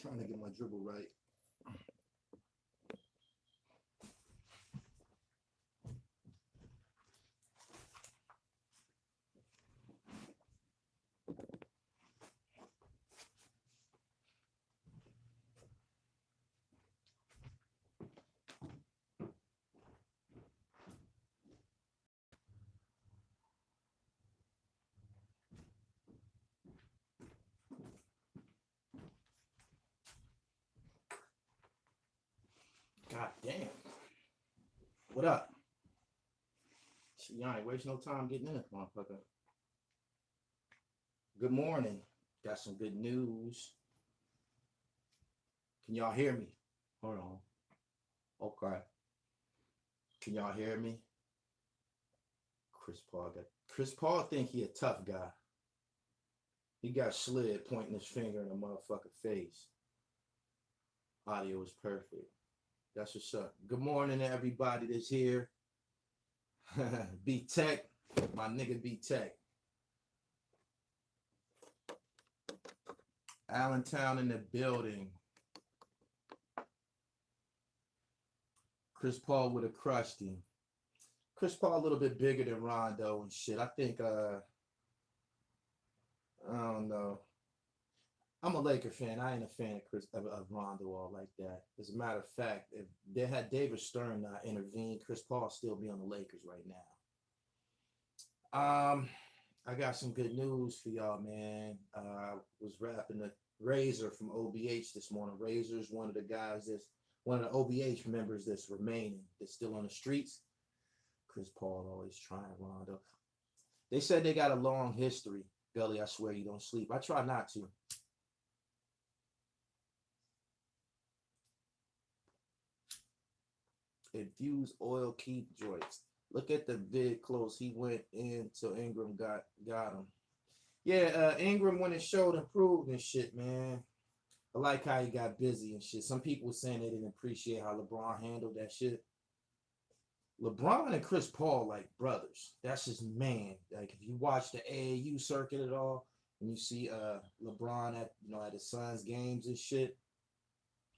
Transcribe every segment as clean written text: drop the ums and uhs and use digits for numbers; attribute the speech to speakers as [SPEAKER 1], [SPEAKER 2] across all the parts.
[SPEAKER 1] Trying to get my dribble right. God damn. What up? Shit, y'all ain't wasting no time getting in this motherfucker. Good morning. Got some good news. Can y'all hear me? Hold on. Okay. Can y'all hear me? Chris Paul think he a tough guy. He got slid pointing his finger in a motherfucker face. Audio was perfect. That's what's up. Good morning to everybody that's here. B Tech, my nigga B Tech. Allentown in the building. Chris Paul would have crushed him. Chris Paul a little bit bigger than Rondo and shit. I think I don't know. I'm a Laker fan. I ain't a fan of Rondo all like that. As a matter of fact, if they had David Stern not intervened, Chris Paul still be on the Lakers right now. I got some good news for y'all, man. Was rapping the Razor from OBH this morning. Razor's one of the guys one of the OBH members that's remaining, that's still on the streets. Chris Paul always trying Rondo. They said they got a long history. Gully, I swear you don't sleep. I try not to. Infused oil keep joints. Look at the vid close. He went in till Ingram got him. Yeah, Ingram when it showed improved and shit, man. I like how he got busy and shit. Some people were saying they didn't appreciate how LeBron handled that shit. LeBron and Chris Paul like brothers. That's his man. Like if you watch the AAU circuit at all, and you see LeBron at his son's games and shit,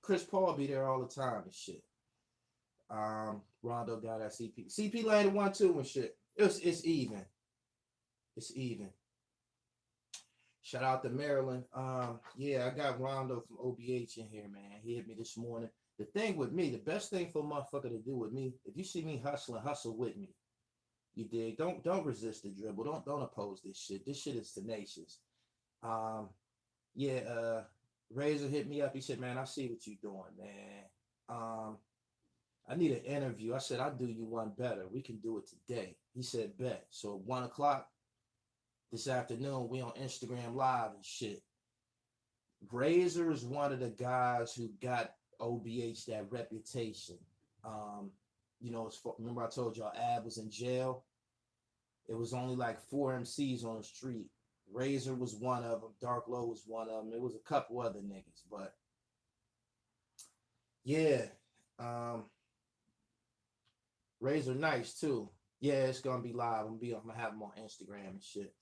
[SPEAKER 1] Chris Paul be there all the time and shit. Rondo got that CP. CP landed 1-2 and shit. It's even. It's even. Shout out to Maryland. Yeah, I got Rondo from OBH in here, man. He hit me this morning. The thing with me, the best thing for a motherfucker to do with me, if you see me hustling, hustle with me. You dig? Don't resist the dribble. Don't oppose this shit. This shit is tenacious. Razor hit me up. He said, man, I see what you're doing, man. I need an interview. I said, I'll do you one better. We can do it today. He said, bet. So at 1 o'clock this afternoon, we on Instagram Live and shit. Razor is one of the guys who got OBH that reputation. Remember I told y'all Ab was in jail? It was only like 4 MCs on the street. Razor was one of them. Dark Low was one of them. It was a couple other niggas, but yeah. Razor nice too. Yeah, it's gonna be live. I'm gonna have him on Instagram and shit.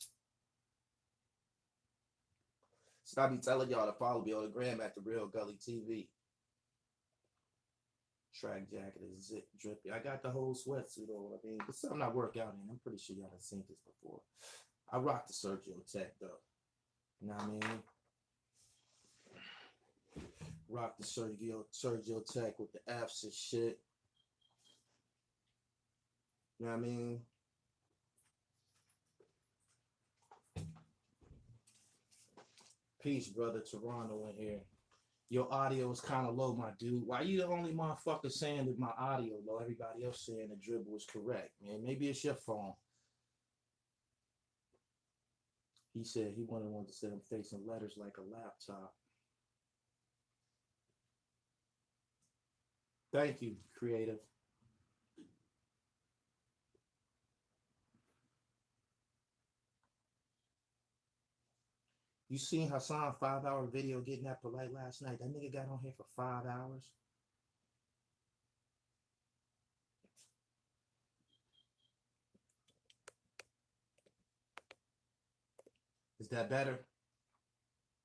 [SPEAKER 1] So I be telling y'all to follow me on the gram at the Real Gully TV. Track jacket is zip drippy. I got the whole sweatsuit on. I mean, it's something I work out in. I'm pretty sure y'all have seen this before. I rock the Sergio Tech though. You know what I mean? Rock the Sergio Tech with the F's and shit. You know what I mean? Peace, brother. Toronto in here. Your audio is kind of low, my dude. Why you the only motherfucker saying that my audio low? Everybody else saying the dribble is correct, man. Maybe it's your phone. He said he wanted to send him facing letters like a laptop. Thank you, creative. You seen Hassan 5-hour video getting that polite last night? That nigga got on here for 5 hours. Is that better?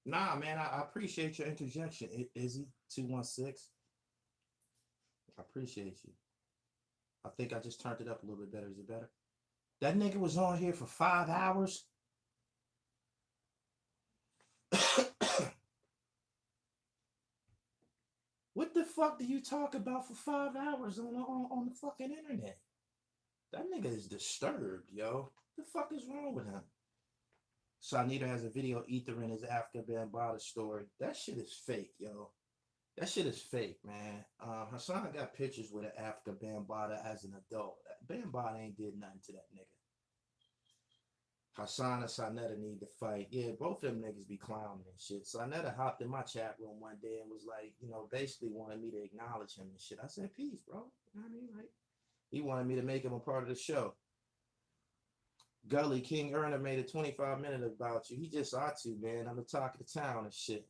[SPEAKER 1] Nah, man, I appreciate your interjection, Izzy 216. I appreciate you. I think I just turned it up a little bit better. Is it better? That nigga was on here for 5 hours. What the fuck do you talk about for 5 hours on the fucking internet? That nigga is disturbed, yo. What the fuck is wrong with him? Shanita has a video ethering his Africa Bambaataa story. That shit is fake, yo. That shit is fake, man. Hassan got pictures with an Africa Bambaataa as an adult. Bambaataa ain't did nothing to that nigga. Hassan and Sanetta need to fight. Yeah, both of them niggas be clowning and shit. Sanetta hopped in my chat room one day and was like, basically wanted me to acknowledge him and shit. I said, peace, bro. You know what I mean? Like, he wanted me to make him a part of the show. Gully, King Erna made a 25-minute about you. He just ought to, man. I'm the talk of the town and shit.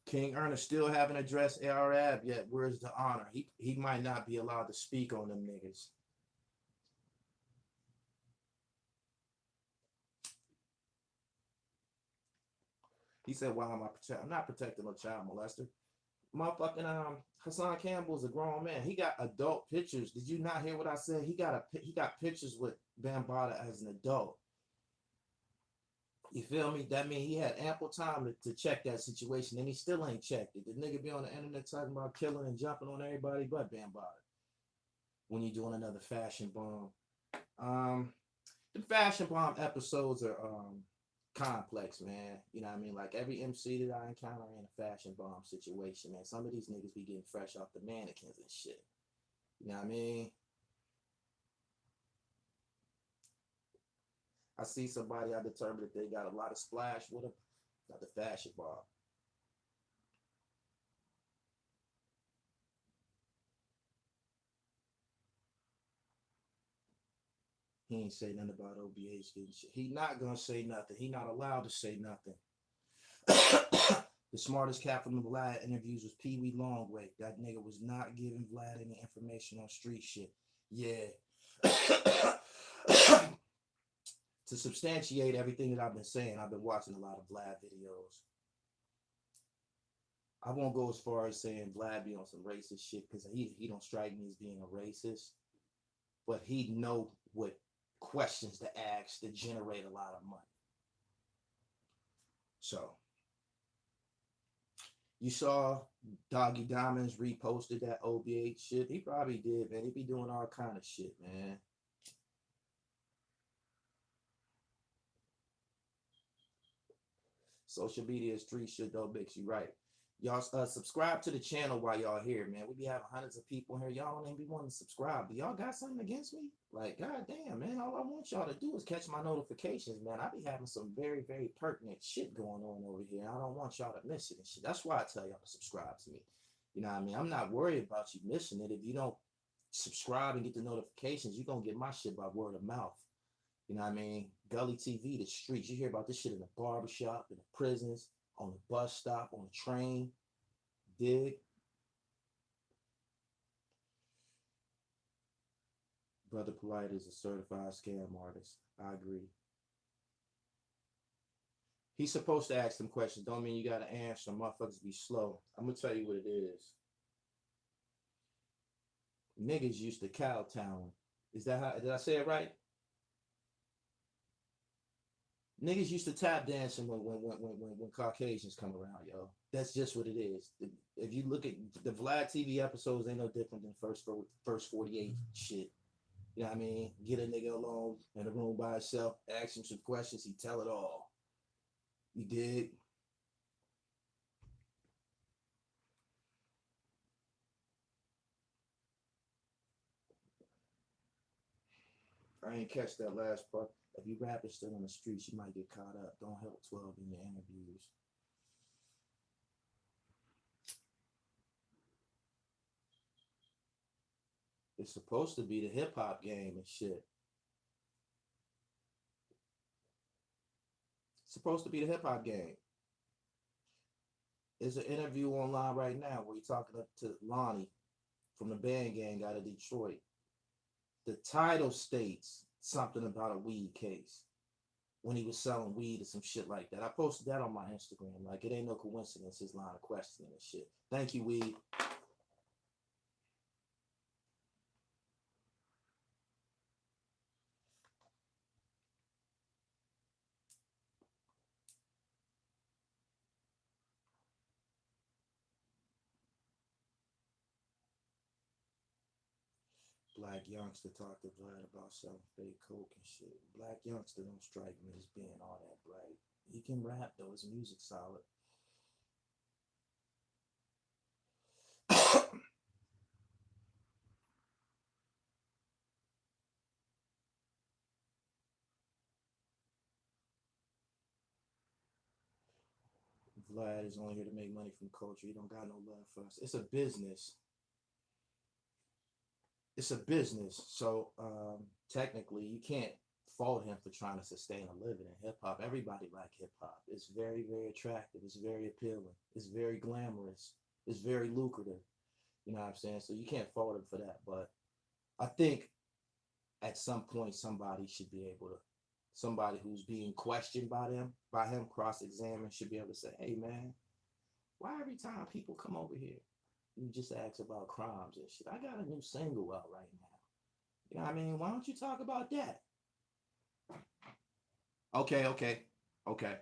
[SPEAKER 1] King Ernest still haven't addressed Arab yet. Where's the honor? He might not be allowed to speak on them niggas. He said, "Why am I protecting? I'm not protecting a child molester. Motherfucking Hassan Campbell's a grown man. He got adult pictures. Did you not hear what I said? He got pictures with Bambaataa as an adult. You feel me? That means he had ample time to check that situation, and he still ain't checked it. The nigga be on the internet talking about killing and jumping on everybody but Bambaataa. When you're doing another fashion bomb, the fashion bomb episodes are complex, man. You know what I mean? Like every MC that I encounter in a fashion bomb situation, man. Some of these niggas be getting fresh off the mannequins and shit. You know what I mean? I see somebody, I determined that they got a lot of splash with them. Got the fashion bomb. He ain't say nothing about OBH getting shit. He not gonna say nothing. He not allowed to say nothing. The smartest cat from the Vlad interviews was Pee Wee Longway. That nigga was not giving Vlad any information on street shit. Yeah. To substantiate everything that I've been saying, I've been watching a lot of Vlad videos. I won't go as far as saying Vlad be on some racist shit because he don't strike me as being a racist, but he know what questions to ask to generate a lot of money. So you saw Doggy Diamonds reposted that OBH shit. He probably did, man. He be doing all kind of shit, man. Social media is street shit, though, makes you right. Y'all subscribe to the channel while y'all here, man. We be having hundreds of people here. Y'all don't even be wanting to subscribe. Do y'all got something against me? Like, goddamn, man. All I want y'all to do is catch my notifications, man. I be having some very, very pertinent shit going on over here. I don't want y'all to miss it and shit. That's why I tell y'all to subscribe to me. You know what I mean? I'm not worried about you missing it. If you don't subscribe and get the notifications, you're going to get my shit by word of mouth. You know what I mean? Gully TV, the streets. You hear about this shit in the barbershop, in the prisons, on the bus stop, on the train. Dig? Brother Polite is a certified scam artist. I agree. He's supposed to ask them questions. Don't mean you got to answer. Motherfuckers be slow. I'm going to tell you what it is. Niggas used to cowtown. Is that how, did I say it right? Niggas used to tap dancing when Caucasians come around, yo. That's just what it is. If you look at the Vlad TV episodes, ain't no different than first 48 shit. You know what I mean? Get a nigga alone in a room by himself, ask him some questions, he tell it all. You dig? I ain't catch that last part. If you rapping still on the streets, you might get caught up. Don't help 12 in your interviews. It's supposed to be the hip hop game and shit. It's supposed to be the hip hop game. There's an interview online right now where you're talking to Lonnie from the band gang out of Detroit. The title states something about a weed case when he was selling weed or some shit like that. I posted that on my Instagram. Like, it ain't no coincidence, his line of questioning and shit. Thank you, weed. Black youngster talked to Vlad about selling fake coke and shit. Black youngster don't strike me as being all that bright. He can rap though, his music solid. Vlad is only here to make money from culture. He don't got no love for us. It's a business. It's a business. So technically, you can't fault him for trying to sustain a living in hip hop. Everybody like hip hop. It's very, very attractive. It's very appealing. It's very glamorous. It's very lucrative. You know what I'm saying? So you can't fault him for that. But I think at some point somebody should be able to, somebody who's being questioned by him cross-examined should be able to say, hey man, why every time people come over here you just ask about crimes and shit? I got a new single out right now. You know what I mean? Why don't you talk about that? Okay, okay, okay.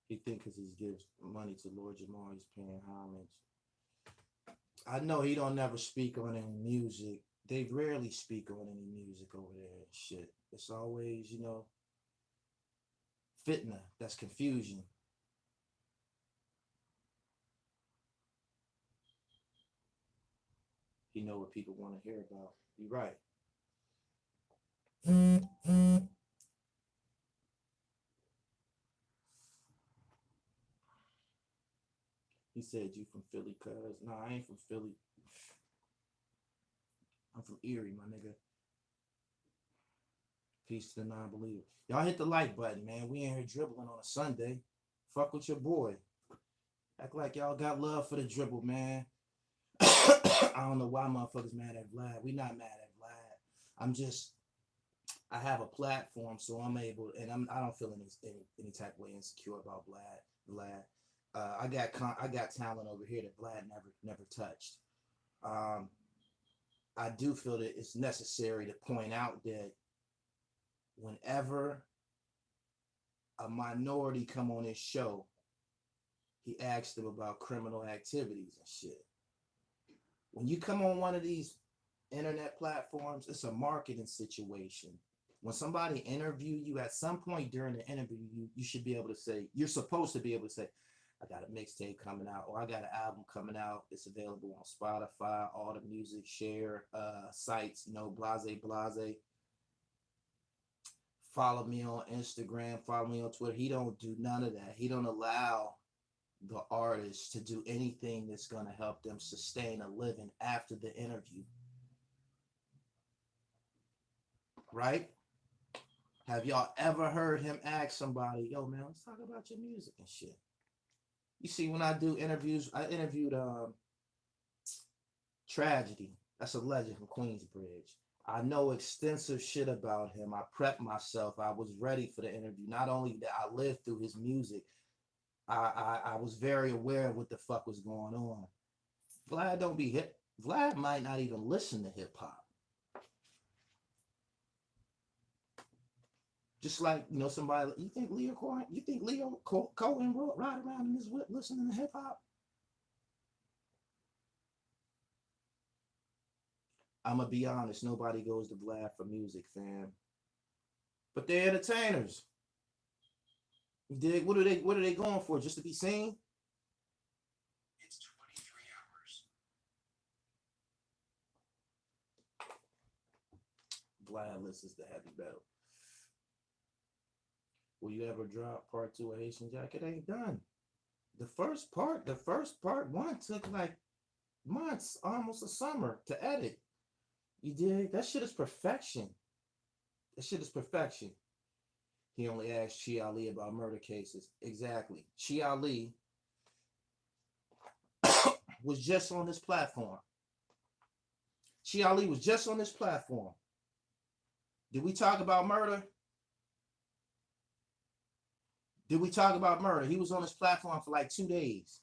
[SPEAKER 1] He think because he gives money to Lord Jamar, he's paying homage. I know he don't never speak on any music. They rarely speak on any music over there and shit. It's always, you know, fitna. That's confusion. You know what people want to hear about. You're right. He said you from Philly, cuz. Nah, I ain't from Philly. I'm from Erie, my nigga. Peace to the non-believer. Y'all hit the like button, man. We ain't here dribbling on a Sunday. Fuck with your boy. Act like y'all got love for the dribble, man. I don't know why motherfuckers mad at Vlad. We not mad at Vlad. I'm just, I have a platform, so I'm able, and I don't feel any type of way insecure about Vlad. I got talent over here that Vlad never touched. Um, I do feel that it's necessary to point out that whenever a minority come on his show, he asked them about criminal activities and shit. When you come on one of these internet platforms, it's a marketing situation. When somebody interview you, at some point during the interview, you should be able to say, you're supposed to be able to say, I got a mixtape coming out, or I got an album coming out. It's available on Spotify, all the music share sites, you know, blase, blase. Follow me on Instagram, follow me on Twitter. He don't do none of that. He don't allow the artists to do anything that's going to help them sustain a living after the interview. Right? Have y'all ever heard him ask somebody, yo, man, let's talk about your music and shit? You see, when I do interviews, I interviewed Tragedy. That's a legend from Queensbridge. I know extensive shit about him. I prepped myself. I was ready for the interview. Not only that I lived through his music, I was very aware of what the fuck was going on. Vlad don't be hip. Vlad might not even listen to hip hop. Just like, you know, somebody, you think Leo Cohen ride around in his whip listening to hip hop? I'm gonna be honest, nobody goes to Vlad for music, fam. But they're entertainers. You dig? What are they going for? Just to be seen? It's 23 hours. Vlad listens to heavy metal. Will you ever drop part 2 of Haitian Jack? It ain't done. The first part one took like months, almost a summer to edit. You dig? That shit is perfection. That shit is perfection. He only asked Chi Ali about murder cases. Exactly. Chi Ali was just on this platform. Chi Ali was just on this platform. Did we talk about murder? Did we talk about murder? He was on this platform for like 2 days.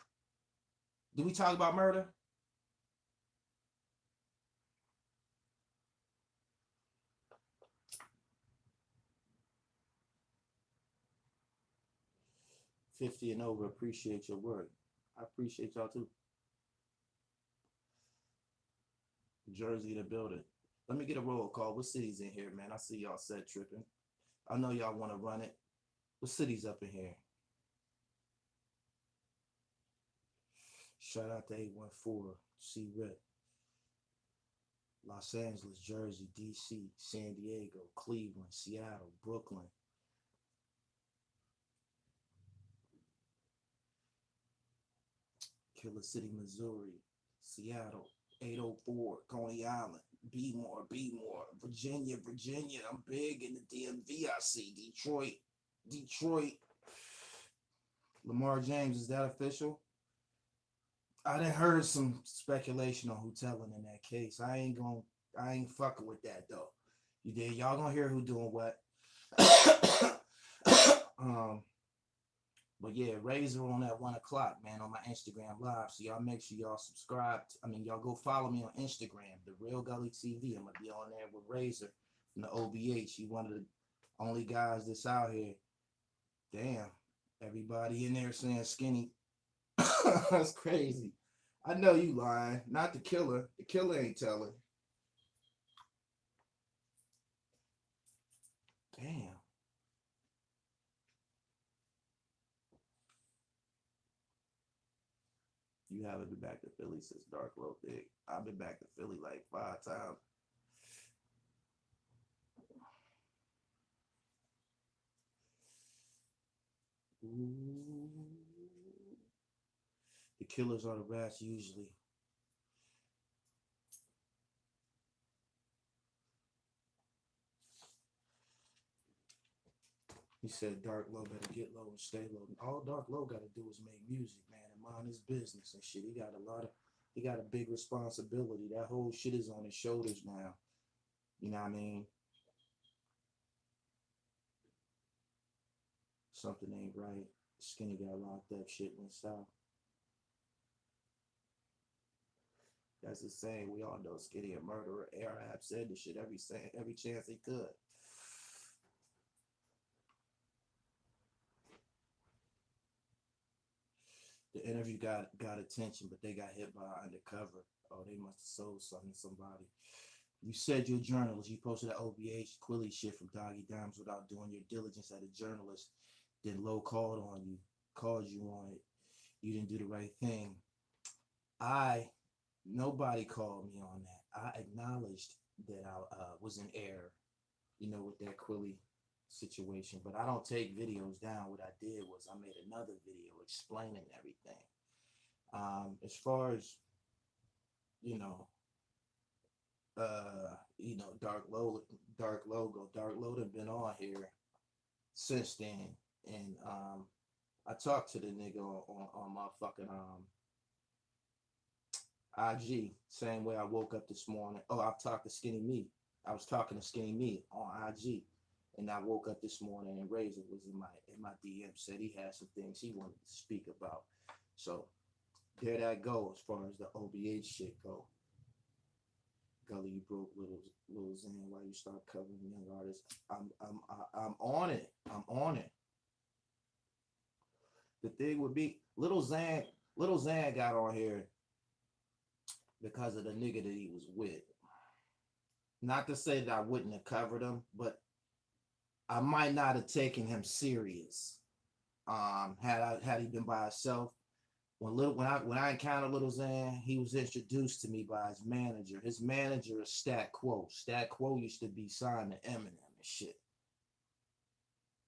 [SPEAKER 1] Did we talk about murder? $50 and over, appreciate your work. I appreciate y'all too. Jersey to build it. Let me get a roll call. What city's in here, man? I see y'all set tripping. I know y'all want to run it. What city's up in here? Shout out to 814, C Rip. Los Angeles, Jersey, DC, San Diego, Cleveland, Seattle, Brooklyn. Killer City, Missouri, Seattle, 804, Coney Island, Be More, Virginia, I'm big in the DMV, I see, Detroit. Lamar James, is that official? I done heard some speculation on who telling in that case. I ain't fucking with that though. You did, y'all gonna hear who doing what. But yeah, Razor on at 1 o'clock, man, on my Instagram live. So y'all make sure y'all subscribe. Y'all go follow me on Instagram, The Real Gully TV. I'm gonna be on there with Razor from the OBH. He one of the only guys that's out here. Damn, everybody in there saying skinny. That's crazy. I know you lying. Not the killer. The killer ain't telling. Damn. You haven't been back to Philly since Dark Low Big. I've been back to Philly like 5 times. Ooh. The killers are the rats usually. He said Dark Low better get low and stay low. All Dark Low got to do is make music, man, and mind his business and shit. He got a big responsibility. That whole shit is on his shoulders now. You know what I mean? Something ain't right. Skinny got locked up, shit went south. That's the same. We all know Skinny a murderer. Arab said this shit every chance he could. The interview got attention, but they got hit by undercover. Oh, they must have sold something to somebody. You said you're a journalist. You posted that OBH Quilly shit from Doggy Dimes without doing your diligence as a journalist. Then Low called you on it. You didn't do the right thing. Nobody called me on that. I acknowledged that I was in error, with that Quilly situation, but I don't take videos down. What I did was I made another video explaining everything. As far as Dark Logo done been on here since then, and I talked to the nigga on my fucking IG, same way I woke up this morning. Oh, I've talked to Skinny Me. I was talking to Skinny Me on IG. And I woke up this morning and Razor was in my DM, said he had some things he wanted to speak about. So there that go as far as the OBH shit go. Gully, you broke little Zan. Why you start covering young artists? I'm on it. I'm on it. The thing would be Little Zan got on here because of the nigga that he was with. Not to say that I wouldn't have covered him, but I might not have taken him serious. Had he been by himself. When I encountered Little Zan, he was introduced to me by his manager. His manager is Stat Quo. Stat Quo used to be signed to Eminem and shit.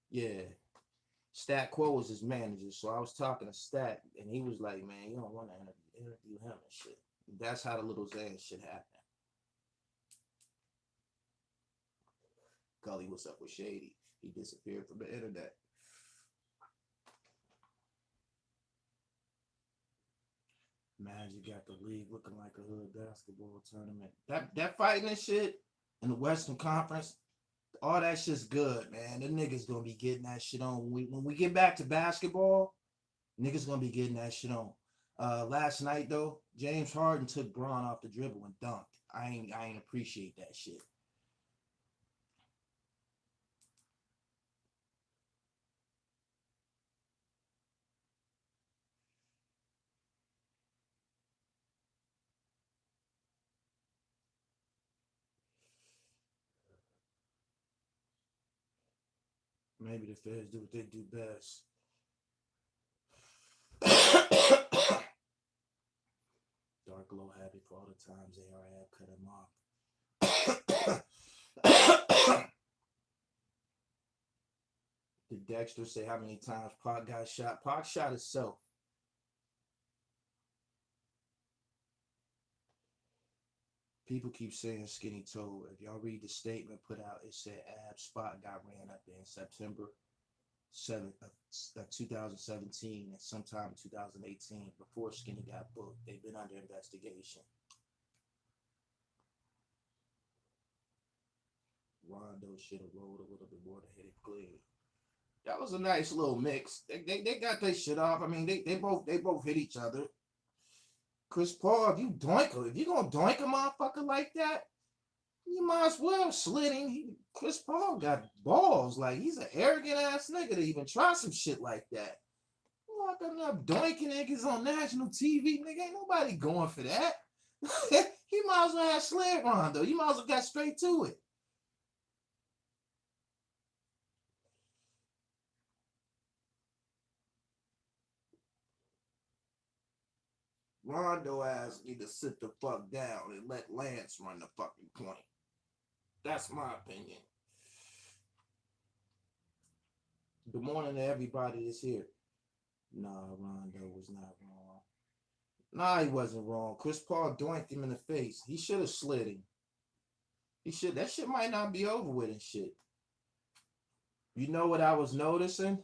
[SPEAKER 1] Yeah. Stat Quo was his manager. So I was talking to Stat, and he was like, man, you don't want to interview him and shit. That's how the Little Zan shit happened. Gully, what's up with Shady? He disappeared from the internet. Magic got the league looking like a hood basketball tournament. That fighting and shit in the Western Conference, all that shit's good, man. The niggas gonna be getting that shit on. When we get back to basketball, niggas gonna be getting that shit on. Last night though, James Harden took Braun off the dribble and dunked. I ain't appreciate that shit. Maybe the feds do what they do best. Dark Glow happy for all the times AR have cut him off. Did Dexter say how many times Pac got shot? Pac shot himself. People keep saying skinny toe. If y'all read the statement put out, it said Ab Spot got ran up in September 7th of 2017 and sometime in 2018 before Skinny got booked. They've been under investigation. Rondo should have rolled a little bit more to hit it clean. That was a nice little mix. They got their shit off. I mean, they both hit each other. Chris Paul, if you gonna doink a motherfucker like that, you might as well slit him. Chris Paul got balls. Like, he's an arrogant ass nigga to even try some shit like that. Locking up doinking niggas on national TV, nigga. Ain't nobody going for that. He might as well have slid Rondo. You might as well got straight to it. Rondo ass need to sit the fuck down and let Lance run the fucking point. That's my opinion. Good morning to everybody that's here. Nah, Rondo was not wrong. Nah, he wasn't wrong. Chris Paul doinked him in the face. He should have slid him. He should. That shit might not be over with and shit. You know what I was noticing?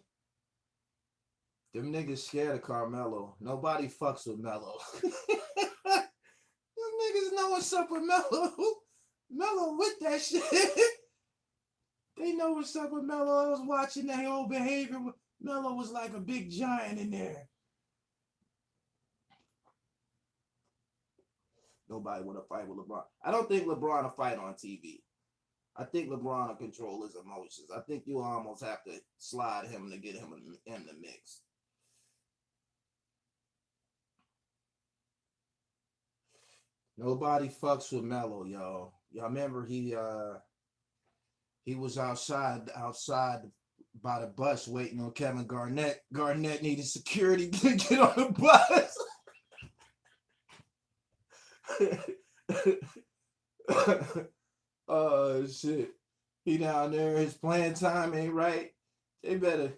[SPEAKER 1] Them niggas scared of Carmelo. Nobody fucks with Melo. Them niggas know what's up with Melo. Melo with that shit. They know what's up with Melo. I was watching their whole behavior. Melo was like a big giant in there. Nobody want to fight with LeBron. I don't think LeBron will fight on TV. I think LeBron will control his emotions. I think you almost have to slide him to get him in the mix. Nobody fucks with Melo, y'all. Y'all remember he was outside by the bus waiting on Kevin Garnett. Garnett needed security to get on the bus. Oh shit. He down there, his playing time ain't right. They better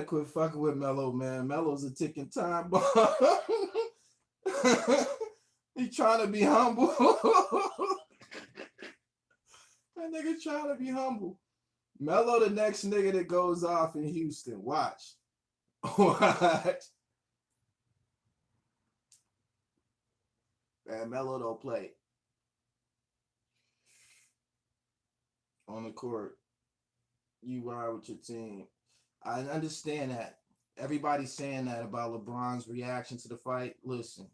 [SPEAKER 1] quit fucking with Melo, man. Melo's a ticking time bomb. He trying to be humble. That nigga trying to be humble. Melo the next nigga that goes off in Houston. Watch. Watch. Man, Melo don't play. On the court. You ride with your team. I understand that. Everybody's saying that about LeBron's reaction to the fight. Listen.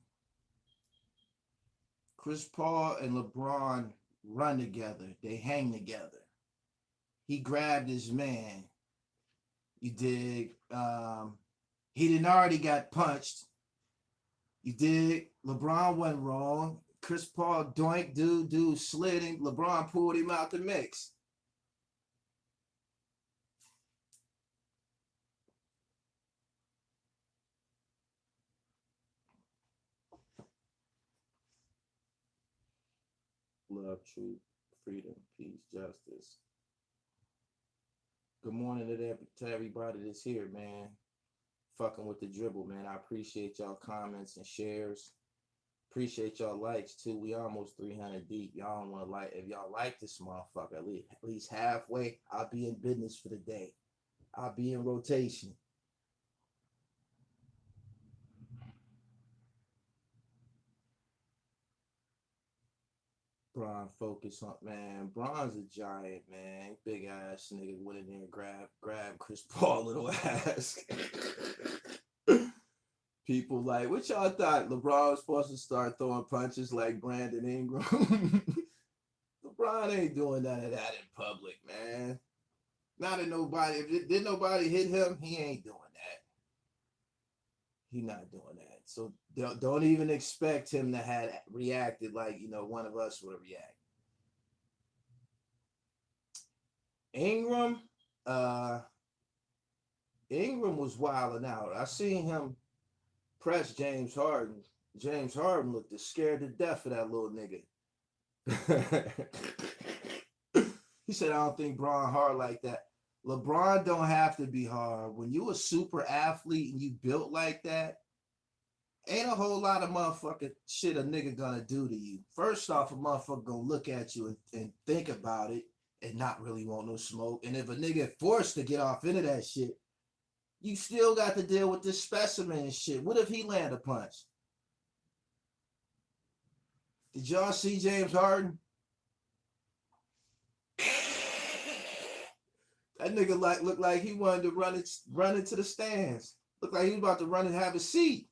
[SPEAKER 1] Chris Paul and LeBron run together. They hang together. He grabbed his man. You dig? He didn't already got punched. You dig? LeBron went wrong. Chris Paul doink, dude slid him. LeBron pulled him out the mix. Love, truth, freedom, peace, justice. Good morning to everybody that's here, man. Fucking with the dribble, man. I appreciate y'all comments and shares. Appreciate y'all likes too. We almost 300 deep. Y'all don't want to like. If y'all like this motherfucker, at least halfway, I'll be in business for the day. I'll be in rotation. Bron focus on man. Bron's a giant, man. Big ass nigga went in there and grab Chris Paul little ass. People like, what y'all thought LeBron was supposed to start throwing punches like Brandon Ingram? LeBron ain't doing none of that in public, man. Not that nobody, if did nobody hit him, he ain't doing that. He not doing that. So don't even expect him to have reacted like, one of us would have reacted. Ingram, uh, Ingram was wilding out. I seen him press James Harden. James Harden looked scared to death of that little nigga. He said, I don't think Bron hard like that. LeBron don't have to be hard. When you a super athlete and you built like that, ain't a whole lot of motherfucking shit a nigga gonna do to you. First off, a motherfucker gonna look at you and think about it and not really want no smoke. And if a nigga forced to get off into that shit, you still got to deal with this specimen and shit. What if he land a punch? Did y'all see James Harden? That nigga looked like he wanted to run into the stands. Looked like he was about to run and have a seat.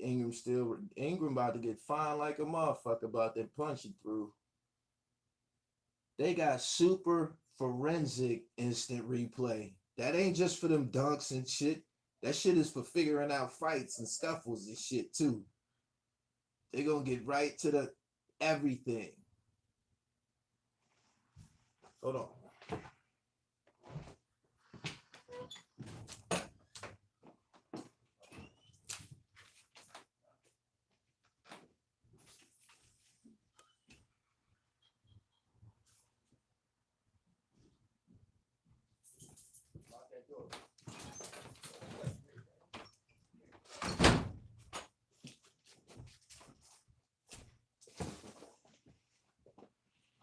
[SPEAKER 1] Ingram about to get fined like a motherfucker about that punch he threw. They got super forensic instant replay. That ain't just for them dunks and shit. That shit is for figuring out fights and scuffles and shit too. They gonna get right to the everything. Hold on.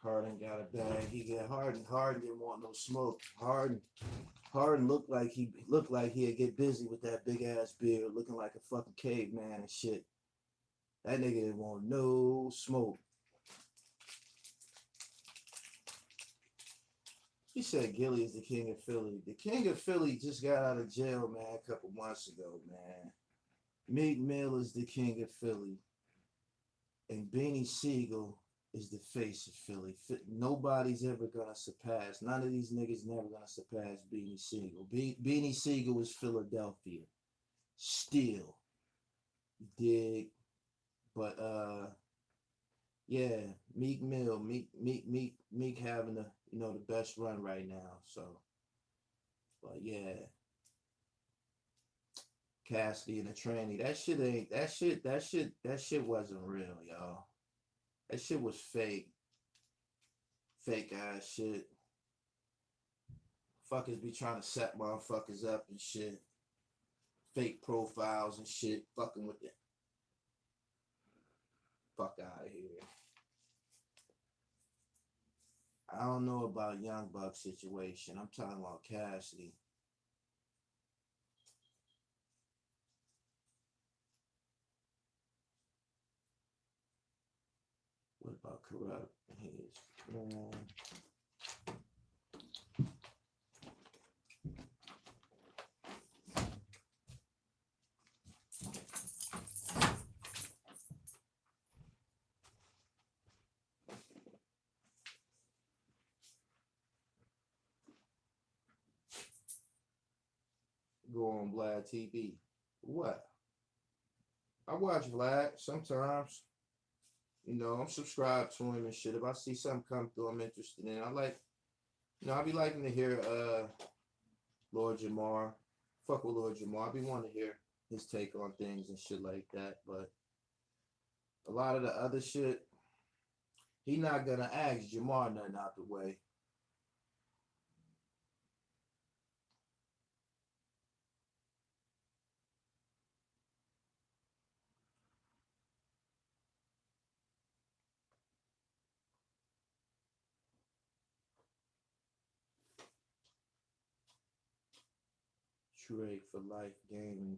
[SPEAKER 1] Harden got a bag. He got Harden. Harden didn't want no smoke. Harden looked like he'd get busy with that big ass beard, looking like a fucking caveman and shit. That nigga didn't want no smoke. He said Gilly is the king of Philly. The king of Philly just got out of jail, man, a couple months ago, man. Meek Mill is the king of Philly. And Beanie Siegel is the face of Philly. Nobody's ever gonna surpass. None of these niggas never gonna surpass Beanie Siegel. Beanie Siegel is Philadelphia. Still. You dig? But yeah, Meek having the best run right now. So, but yeah, Cassidy and the tranny. That shit wasn't real, y'all. That shit was fake. Fake ass shit. Fuckers be trying to set motherfuckers up and shit. Fake profiles and shit. Fucking with it. Fuck out of here. I don't know about Young Buck situation. I'm talking about Cassidy. What about corrupt? Go on Vlad TV. What? I watch Vlad sometimes. I'm subscribed to him and shit. If I see something come through I'm interested in, I be liking to hear Lord Jamar. Fuck with Lord Jamar. I be wanting to hear his take on things and shit like that. But a lot of the other shit, he not gonna ask Jamar nothing out the way. Drake for Life Gaming.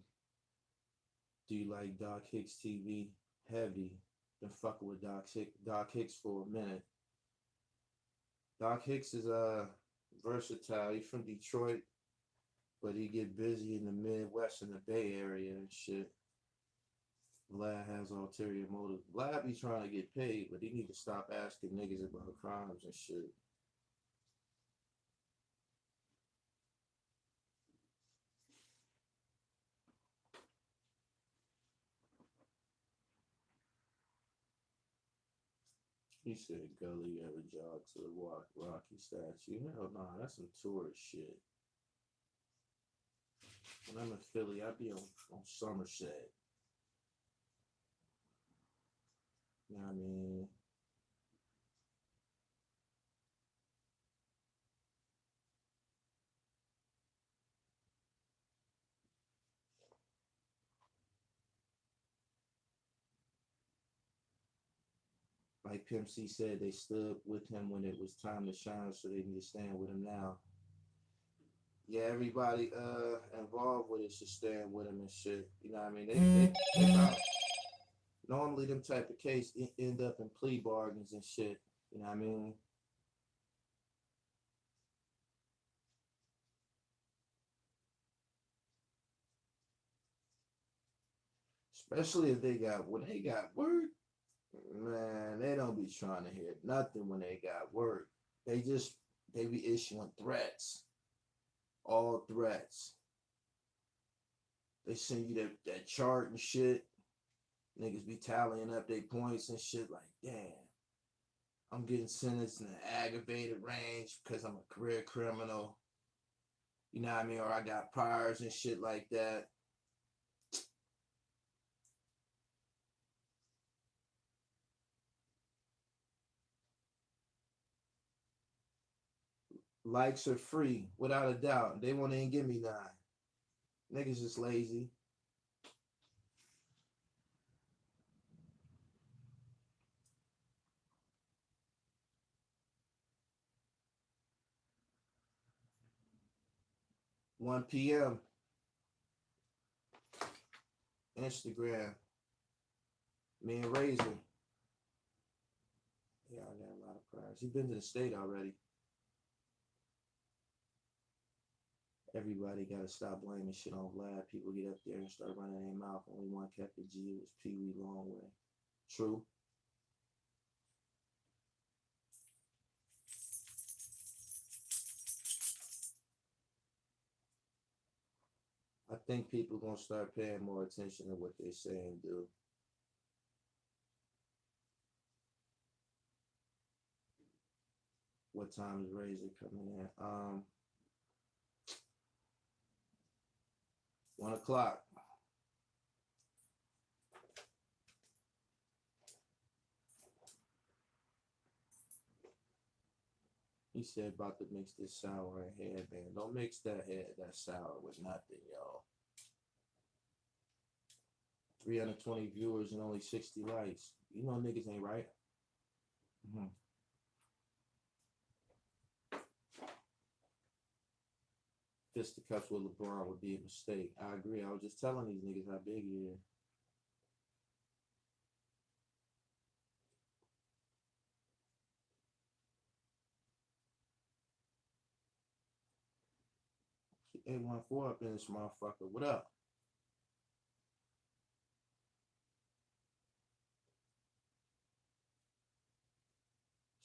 [SPEAKER 1] Do you like Doc Hicks TV? Heavy. Been fucking with Doc Hicks for a minute. Doc Hicks is versatile. He's from Detroit, but he get busy in the Midwest and the Bay Area and shit. Vlad has ulterior motives. Vlad be trying to get paid, but he need to stop asking niggas about crimes and shit. He said, Gully ever jog to the Rocky statue? Hell nah, that's some tourist shit. When I'm in Philly, I be on Somerset. You know what I mean? Like Pimp C said, they stood with him when it was time to shine, so they need to stand with him now. Yeah, everybody involved with it should stand with him and shit. You know what I mean? They about, normally them type of case end up in plea bargains and shit. You know what I mean? Especially if when they got work, man, they don't be trying to hear nothing when they got work. They be issuing threats. All threats. They send you that chart and shit. Niggas be tallying up their points and shit like, damn, I'm getting sentenced in an aggravated range because I'm a career criminal. You know what I mean? Or I got priors and shit like that. Likes are free, without a doubt. They won't even give me none. Niggas just lazy. One PM. Instagram. Me and Razor. Yeah, I got a lot of priors. He been to the state already. Everybody gotta stop blaming shit on Vlad. People get up there and start running their mouth. Only one kept the G. It was Pee Wee Longway. True. I think people gonna start paying more attention to what they say and do. What time is Razor coming in? 1 o'clock. He said about to mix this sour and headband. Don't mix that sour with nothing, y'all. 320 viewers and only 60 likes. You know niggas ain't right. Mm-hmm. Fisticuffs with LeBron would be a mistake. I agree. I was just telling these niggas how big he is. She 814 up in this motherfucker. What up?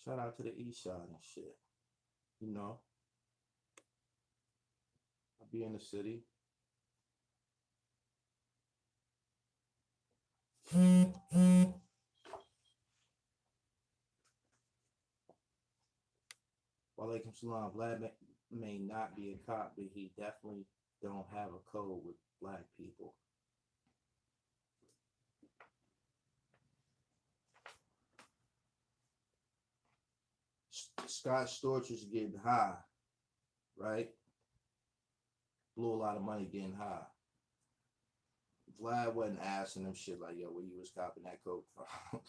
[SPEAKER 1] Shout out to the East Side and shit. You know, I be in the city. Walaikum salam. Vlad may not be a cop, but he definitely don't have a code with black people. Scott Storch is getting high, right? Blew a lot of money getting high. Vlad wasn't asking him shit like, yo, where you was copping that coke from?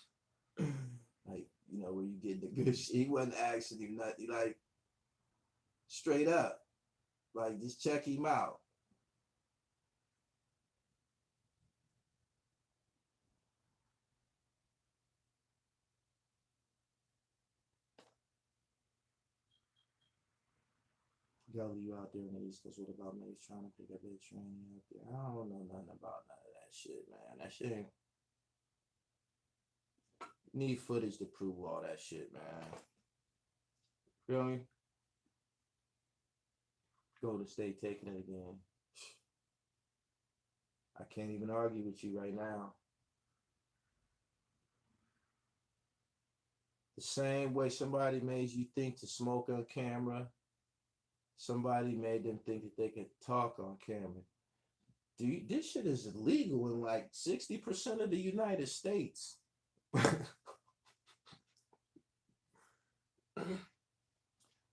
[SPEAKER 1] Like, you know, where you getting the good shit. He wasn't asking him nothing. Like, straight up. Like, just check him out. gully you out there in the East Coast. What about niggas trying to pick up their train out there? I don't know nothing about none of that shit, man. That shit ain't. Need footage to prove all that shit, man. Feel me? Golden State taking it again. I can't even argue with you right now. The same way somebody made you think to smoke on camera, somebody made them think that they could talk on camera. Dude, this shit is illegal in like 60% of the United States.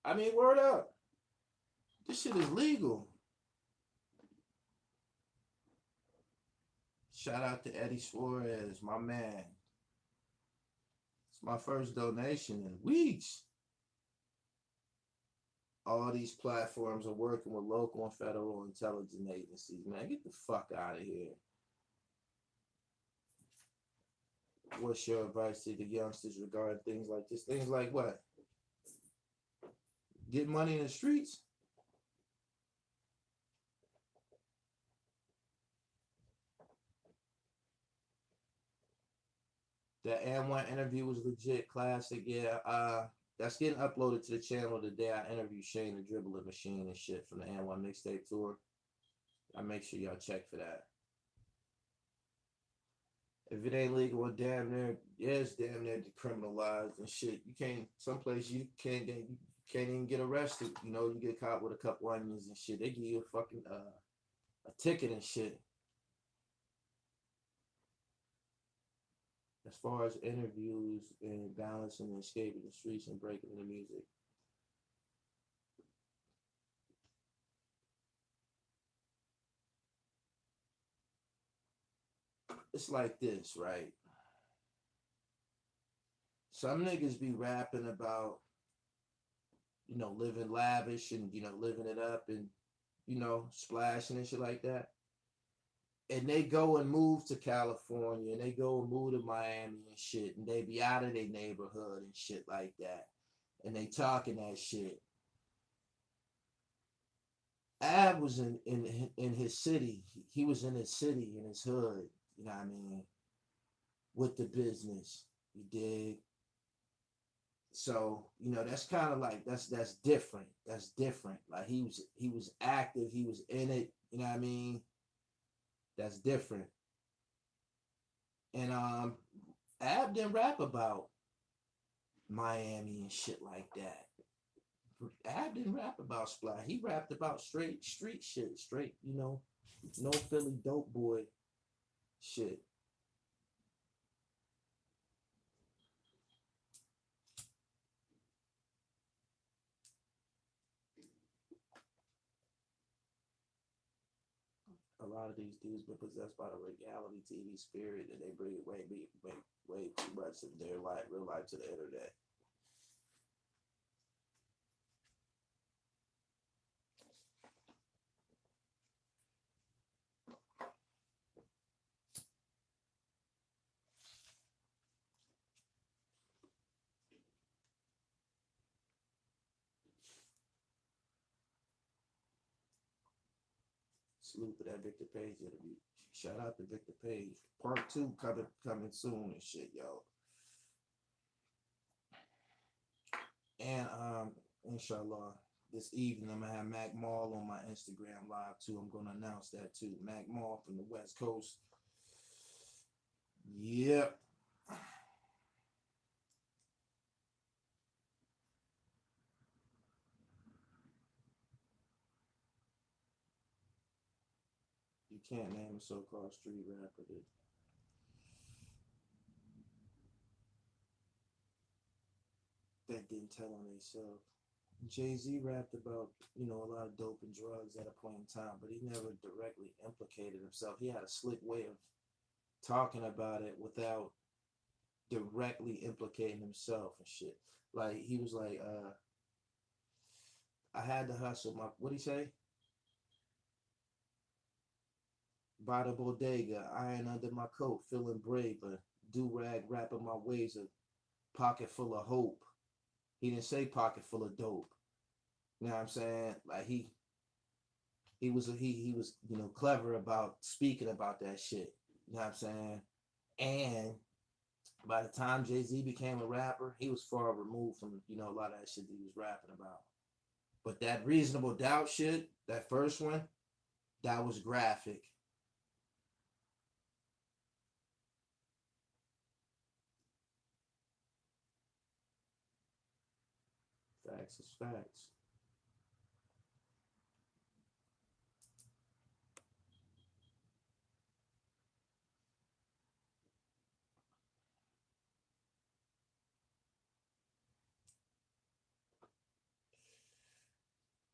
[SPEAKER 1] I mean, word up. This shit is legal. Shout out to Eddie Suarez, my man. It's my first donation in weeks. All these platforms are working with local and federal intelligence agencies. Man, get the fuck out of here. What's your advice to the youngsters regarding things like this? Things like what? Get money in the streets? That N1 interview was legit, classic. Yeah, that's getting uploaded to the channel today. I interviewed Shane the Dribbler Machine and shit from the N1 mixtape tour. I make sure y'all check for that. If it ain't legal, well, damn near, yeah, it's damn near decriminalized and shit. You can't, someplace you can't even get arrested. You know, you get caught with a couple onions and shit. They give you a fucking a ticket and shit. As far as interviews and balancing and escaping the streets and breaking the music. It's like this, right? Some niggas be rapping about, you know, living lavish and, you know, living it up and, you know, splashing and shit like that. And they go and move to California and they go and move to Miami and shit. And they be out of their neighborhood and shit like that. And they talking that shit. Ab was in his city. He was in his city, in his hood, you know what I mean, with the business. You dig? So, you know, that's kind of like that's different. That's different. Like he was active, he was in it, you know what I mean? That's different. And Ab didn't rap about Miami and shit like that. Ab didn't rap about Splash. He rapped about straight street shit, straight, you know, no Philly dope boy shit. A lot of these dudes been possessed by the reality TV spirit that they bring way too much of their life, real life to the internet. Salute to that Victor Page interview. Shout out to Victor Page. Part 2 coming soon and shit, yo. And inshallah, this evening I'm gonna have Mac Mall on my Instagram live too. I'm gonna announce that too. Mac Mall from the West Coast. Yep. You can't name a so-called street rapper that didn't tell on themselves. Jay-Z rapped about, you know, a lot of dope and drugs at a point in time, but he never directly implicated himself. He had a slick way of talking about it without directly implicating himself and shit. Like he was like, I had to hustle my, what'd he say? By the bodega, iron under my coat, feeling brave, a do-rag rapping my ways, a pocket full of hope. He didn't say pocket full of dope. You know what I'm saying? Like he was clever about speaking about that shit. You know what I'm saying? And by the time Jay-Z became a rapper, he was far removed from a lot of that shit that he was rapping about. But that reasonable doubt shit, that first one, that was graphic. Facts is facts.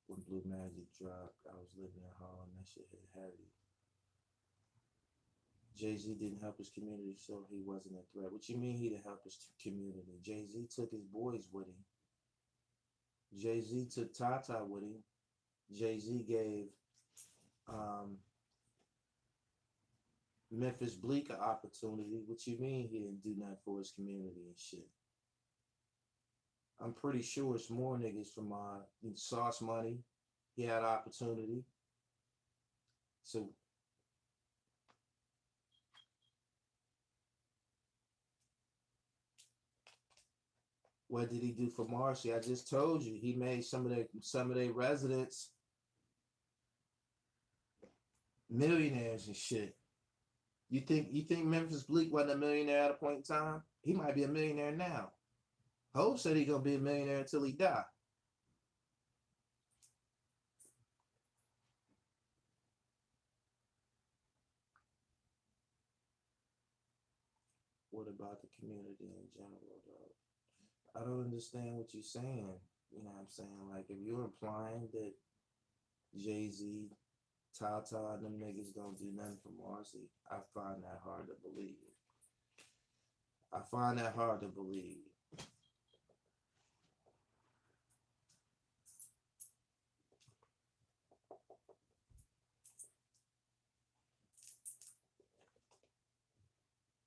[SPEAKER 1] When Blue Magic dropped, I was living at home. That shit hit heavy. Jay Z didn't help his community, so he wasn't a threat. What you mean he didn't help his community? Jay Z took his boys with him. Jay Z took Tata with him. Jay Z gave um, Memphis Bleak an opportunity. What you mean he didn't do nothing for his community and shit? I'm pretty sure it's more niggas from Sauce Money. He had opportunity. So what did he do for Marcy? I just told you he made some of their residents millionaires and shit. You think Memphis Bleak wasn't a millionaire at a point in time? He might be a millionaire now. Hope said he gonna be a millionaire until he die. What about the community in general, though? I don't understand what you're saying. You know what I'm saying? Like, if you're implying that Jay Z, Tata, and them niggas don't do nothing for Marcy, I find that hard to believe. I find that hard to believe.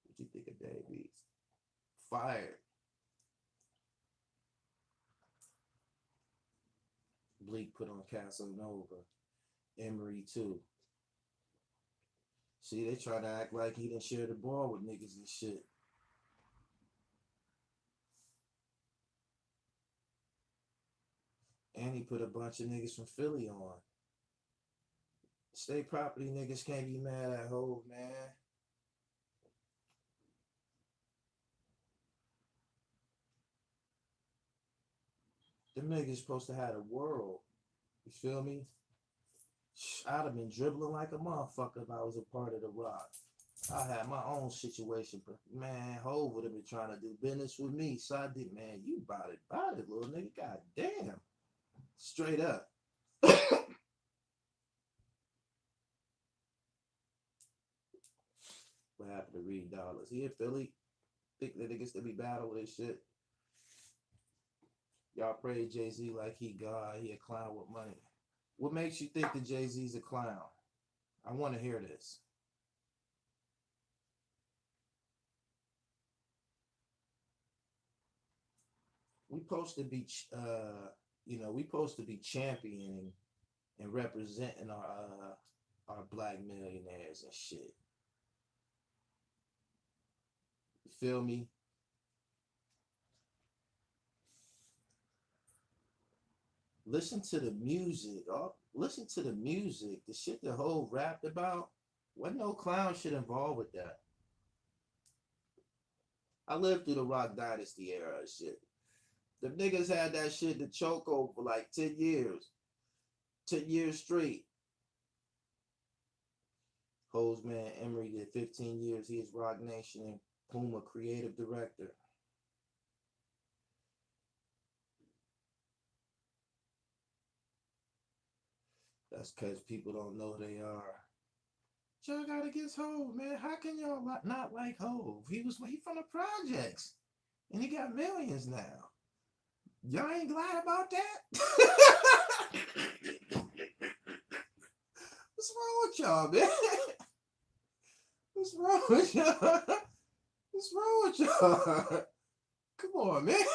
[SPEAKER 1] What you think of Davies? Fired. Bleak put on Casanova. Emery too. See, they try to act like he didn't share the ball with niggas and shit. And he put a bunch of niggas from Philly on. State property niggas can't be mad at Hove, man. Them niggas supposed to have a world. You feel me? I'd have been dribbling like a motherfucker if I was a part of the Rock. I had my own situation, but man, Hove would have been trying to do business with me. So I did, man. You bought it, little nigga. God damn. Straight up. What happened to Reed Dollars? He in Philly. Think that niggas to be battle with this shit. Y'all pray Jay Z like he God. He a clown with money. What makes you think that Jay Z's a clown? I want to hear this. We supposed to be, we supposed to be championing and representing our black millionaires and shit. You feel me? Listen to the music. Listen to the music. The shit the whole rapped about. Wasn't no clown shit involved with that. I lived through the Rock Dynasty era and shit. The niggas had that shit to choke over for like 10 years. 10 years straight. Hoes man Emery did 15 years. He is Rock Nation and Puma creative director. That's because people don't know who they are. Y'all got against Hove, man. How can y'all not like Hove? He from the projects, and he got millions now. Y'all ain't glad about that? What's wrong with y'all, man? What's wrong with y'all? What's wrong with y'all? Come on, man.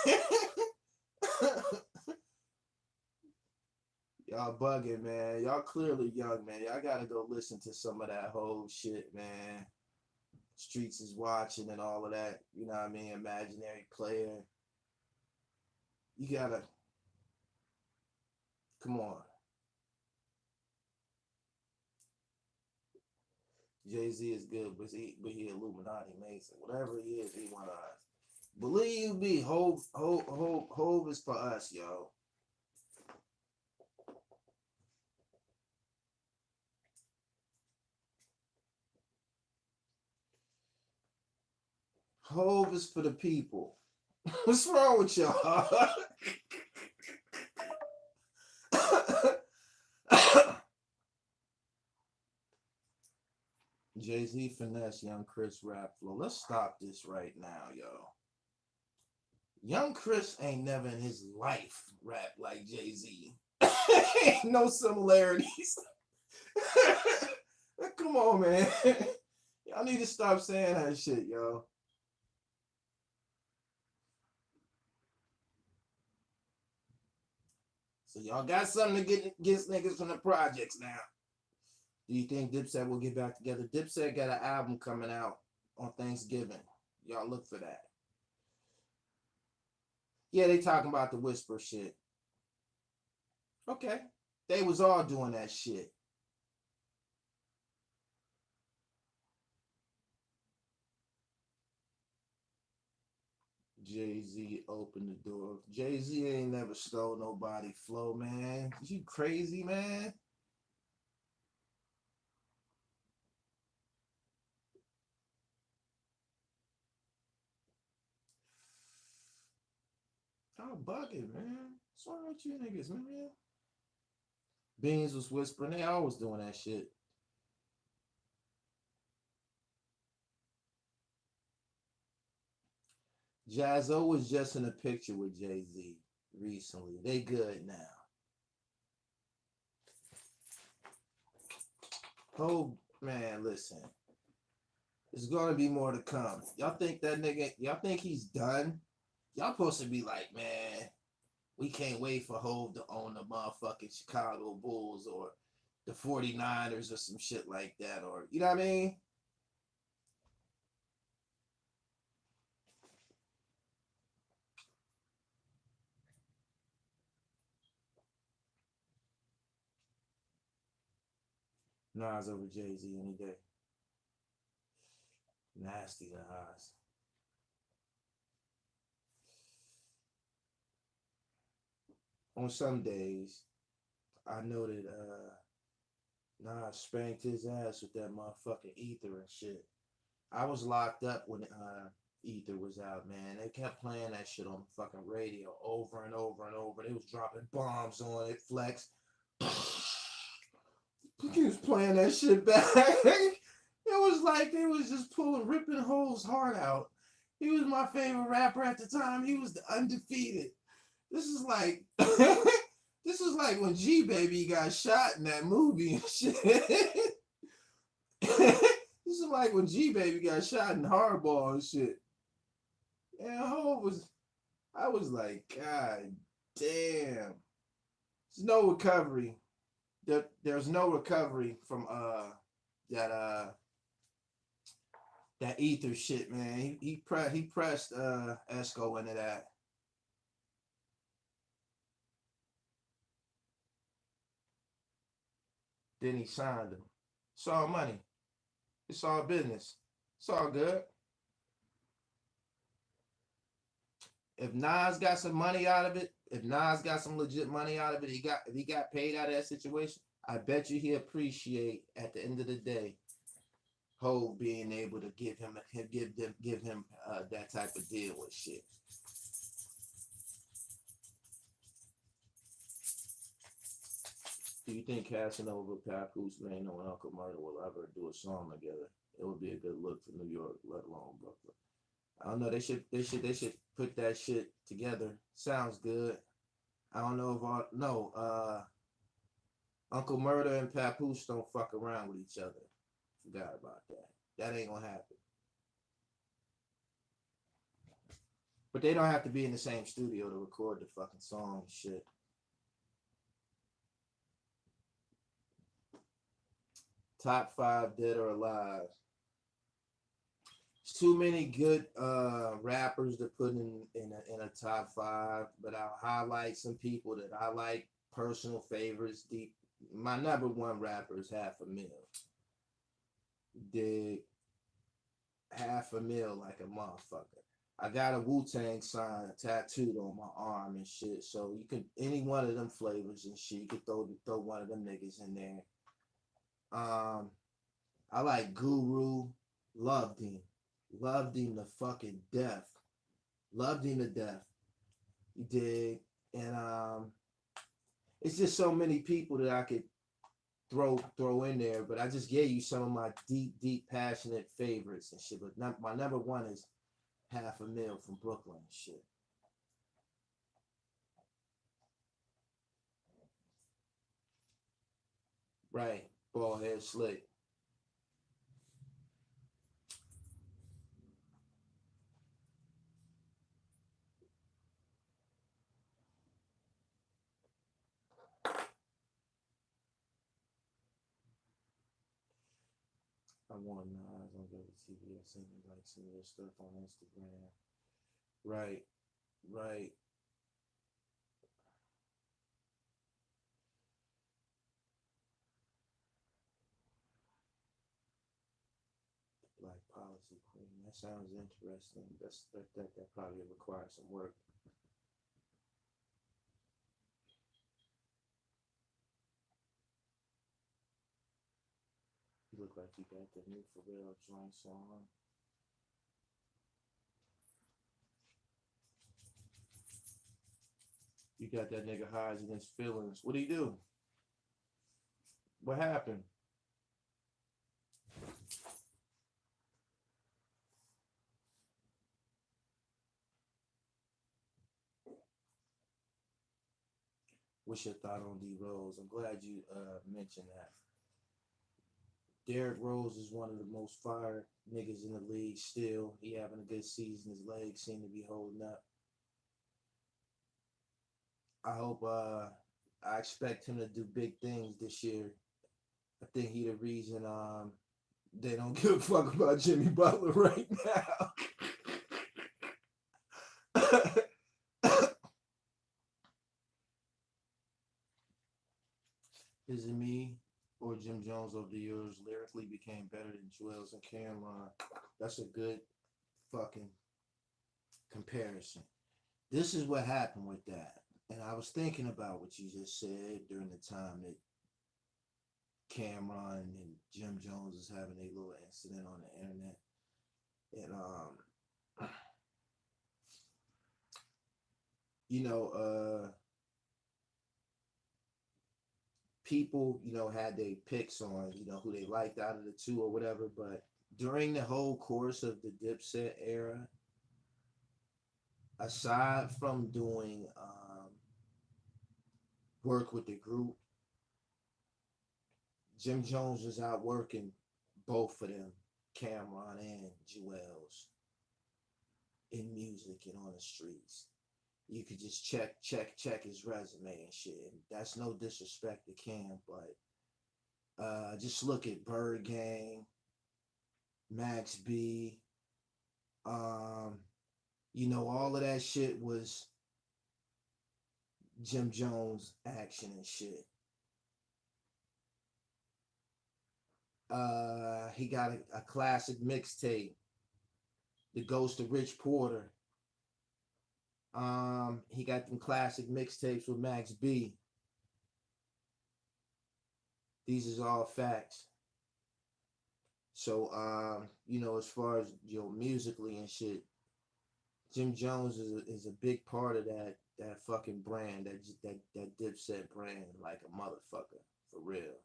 [SPEAKER 1] Y'all bugging, man. Y'all clearly young, man. Y'all gotta go listen to some of that whole shit, man. Streets is watching and all of that. You know what I mean? Imaginary player. You gotta come on. Jay-Z is good, but he Illuminati Mason. Whatever he is, he want us. Believe me, Hove is for us, yo. Hove is for the people. What's wrong with y'all? Jay-Z finesse Young Chris rap flow. Let's stop this right now, yo. Young Chris ain't never in his life rap like Jay-Z. Ain't no similarities. Come on, man. Y'all need to stop saying that shit, yo. So y'all got something to get against niggas from the projects now. Do you think Dipset will get back together? Dipset got an album coming out on Thanksgiving. Y'all look for that. Yeah, they talking about the whisper shit. Okay. They was all doing that shit. Jay-Z opened the door. Jay-Z ain't never stole nobody flow, man. You crazy, man? Y'all bugging, man. What's wrong with you niggas, man? Beans was whispering. They always doing that shit. Jazzo was just in a picture with Jay-Z recently. They good now. Oh, man, listen. There's gonna be more to come. Y'all think that nigga, y'all think he's done? Y'all supposed to be like, man, we can't wait for Hov to own the motherfucking Chicago Bulls or the 49ers or some shit like that. Or, you know what I mean? Nas over Jay-Z any day. Nasty Nas. On some days, I know that Nas spanked his ass with that motherfucking ether and shit. I was locked up when Ether was out, man. They kept playing that shit on the fucking radio over and over and over. They was dropping bombs on it, Flex. He was playing that shit back. It was like they was just ripping Hov's heart out. He was my favorite rapper at the time. He was the undefeated. This is like this is like when G Baby got shot in that movie and shit. This is like when G Baby got shot in Hardball and shit. And I was like, God damn. There's no recovery. There's no recovery from that that ether shit, man. He pressed Esco into that. Then he signed him. It's all money. It's all business. It's all good. If Nas got some money out of it, if Nas got some legit money out of it, if he got paid out of that situation, I bet you he appreciate at the end of the day Hov being able to give him that type of deal with shit. Do you think Casanova, Papoose, Mano, and Uncle Murder will ever do a song together? It would be a good look for New York, let alone Brooklyn. I don't know. They should put that shit together. Sounds good. I don't know if no. Uncle Murder and Papoose don't fuck around with each other. Forgot about that. That ain't gonna happen. But they don't have to be in the same studio to record the fucking song and shit. Top five dead or alive. It's too many good rappers to put in a top five, but I'll highlight some people that I like, personal favorites. Deep, my number one rapper is Half a Mil. Dig, half a mil like a motherfucker. I got a Wu Tang sign tattooed on my arm and shit. So you could any one of them flavors and shit. You could throw one of them niggas in there. Um, I like Guru. Loved him. Loved him to fucking death. Loved him to death. You dig? And it's just so many people that I could throw in there, but I just gave you some of my deep, passionate favorites and shit. But my number one is Half a Mil from Brooklyn and shit. Right. Bald head slick. I want Nas on the TV. I seen like some of their stuff on Instagram. Right. Right. Black policy queen. That sounds interesting. That probably requires some work. You look like you got the new Pharrell joints on. You got that nigga highs against feelings. What do you do? What happened? What's your thought on D Rose? I'm glad you mentioned that. Derrick Rose is one of the most fire niggas in the league still. He having a good season. His legs seem to be holding up. I hope I expect him to do big things this year. I think he the reason they don't give a fuck about Jimmy Butler right now. Is it me or Jim Jones over the years lyrically became better than Juelz and Cameron? That's a good fucking comparison. This is what happened with that. And I was thinking about what you just said during the time that Cameron and Jim Jones was having a little incident on the internet. And you know, people, had their picks on, who they liked out of the two or whatever, but during the whole course of the Dipset era, aside from doing work with the group, Jim Jones was out working both of them, Cameron and Juelz, in music and on the streets. You could just check his resume and shit. And that's no disrespect to Cam, but just look at Bird Gang, Max B. All of that shit was Jim Jones action and shit. He got a classic mixtape, The Ghost of Rich Porter. He got them classic mixtapes with Max B. These is all facts. So, as far as musically and shit, Jim Jones is a big part of that fucking brand, that Dipset brand, like a motherfucker, for real.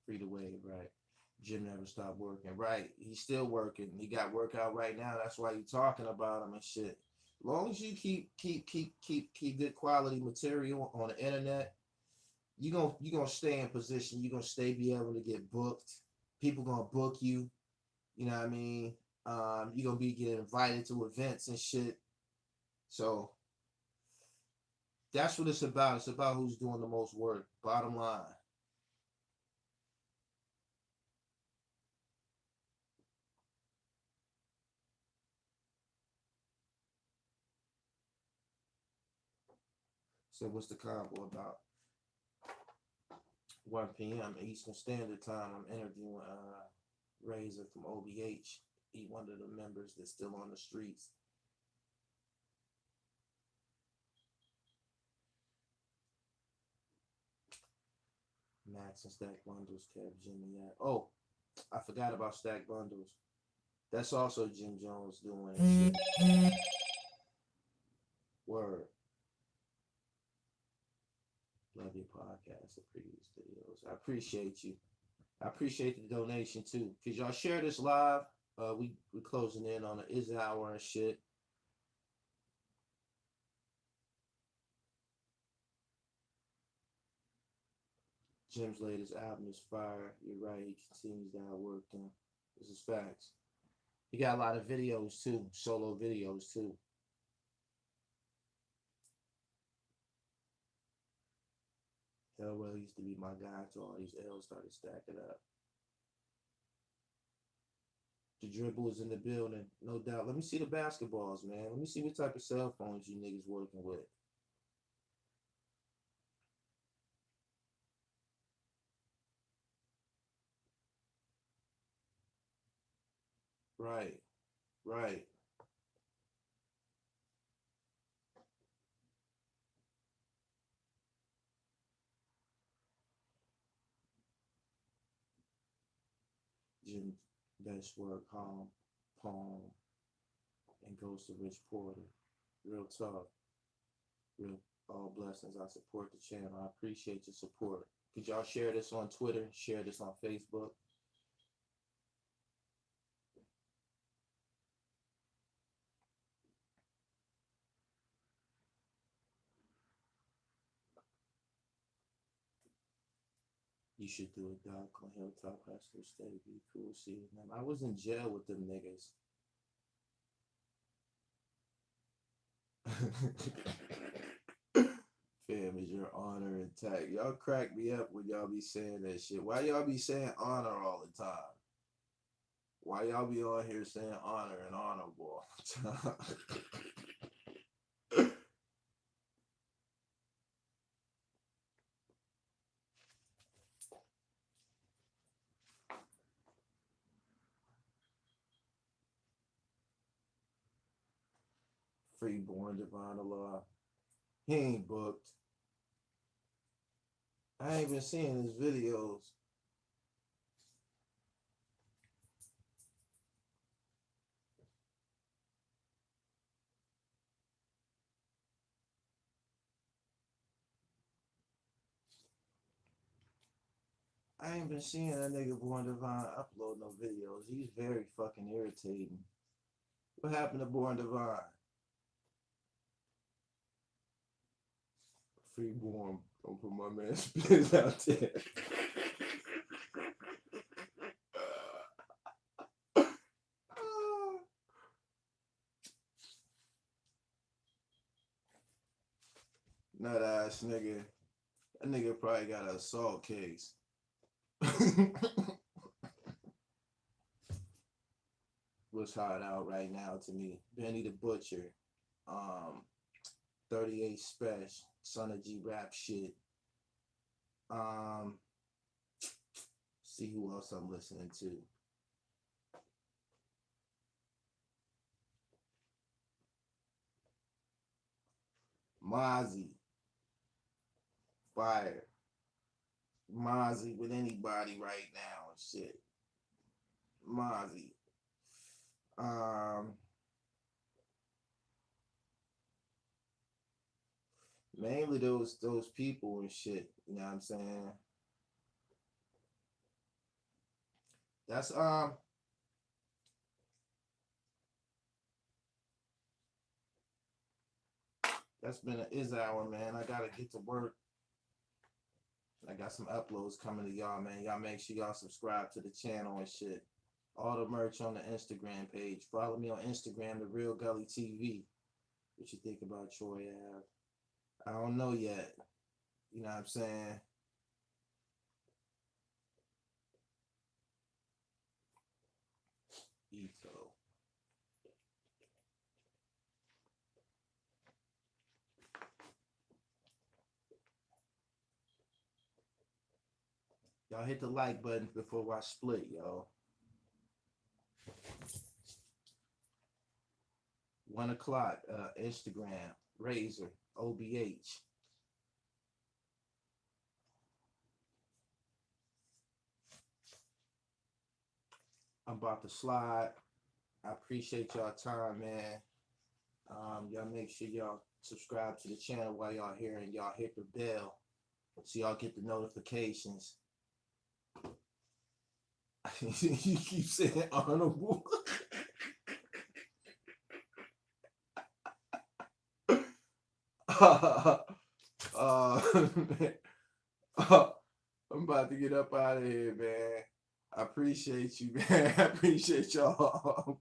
[SPEAKER 1] Free to wave, right? Jim never stopped working, right? He's still working. He got work out right now. That's why you're talking about him and shit. As long as you keep good quality material on the internet, You gonna stay in position. You gonna stay be able to get booked. People gonna book you. You know what I mean? You gonna be getting invited to events and shit. So that's what it's about. It's about who's doing the most work. Bottom line. So what's the combo about? 1 p.m. Eastern Standard Time. I'm interviewing Razor from OBH. He one of the members that's still on the streets. Max and Stack Bundles, Kev, Jimmy. Yeah. Oh, I forgot about Stack Bundles. That's also Jim Jones doing shit. Word. Love your podcast, the previous videos. I appreciate you. I appreciate the donation too. Cause y'all share this live. We closing in on the is hour and shit. Jim's latest album is fire. You're right. He continues to outwork them. This is facts. He got a lot of videos too, solo videos too. Hellwell used to be my guy till all these L's started stacking up. The dribble is in the building, no doubt. Let me see the basketballs, man. Let me see what type of cell phones you niggas working with. Right, right. Jim best work, home, Palm, and goes to Rich Porter. Real talk. Real all blessings. I support the channel. I appreciate your support. Could y'all share this on Twitter? Share this on Facebook? You should do it, Doc. On Hilltop High School State. Be cool seeing them. I was in jail with them niggas. Fam, is your honor intact? Y'all crack me up when y'all be saying that shit. Why y'all be saying honor all the time? Why y'all be on here saying honor and honorable all the time? Freeborn Divine Allah. He ain't booked. I ain't been seeing his videos. I ain't been seeing that nigga Born Divine upload no videos. He's very fucking irritating. What happened to Born Divine? Freeborn. Don't put my man spit out there. Nut ass nigga. That nigga probably got an assault case. What's hot out right now to me? Benny the Butcher. Um, 38 Special. Son of G Rap shit. Um, see who else I'm listening to. Mozzie. Fire. Mozzie with anybody right now and shit. Mozzie. Um, mainly those people and shit. You know what I'm saying? That's that's been an is hour, man. I gotta get to work. I got some uploads coming to y'all, man. Y'all make sure y'all subscribe to the channel and shit. All the merch on the Instagram page. Follow me on Instagram, The Real Gully TV. What you think about Troy Ave? I don't know yet. You know what I'm saying? Etho. Y'all hit the like button before I split, y'all. 1 o'clock, Instagram, Razor, OBH. I'm about to slide. I appreciate y'all time, man. Y'all make sure y'all subscribe to the channel while y'all here, and y'all hit the bell so y'all get the notifications. You keep saying honorable. Man. I'm about to get up out of here, man. I appreciate you, man. I appreciate y'all.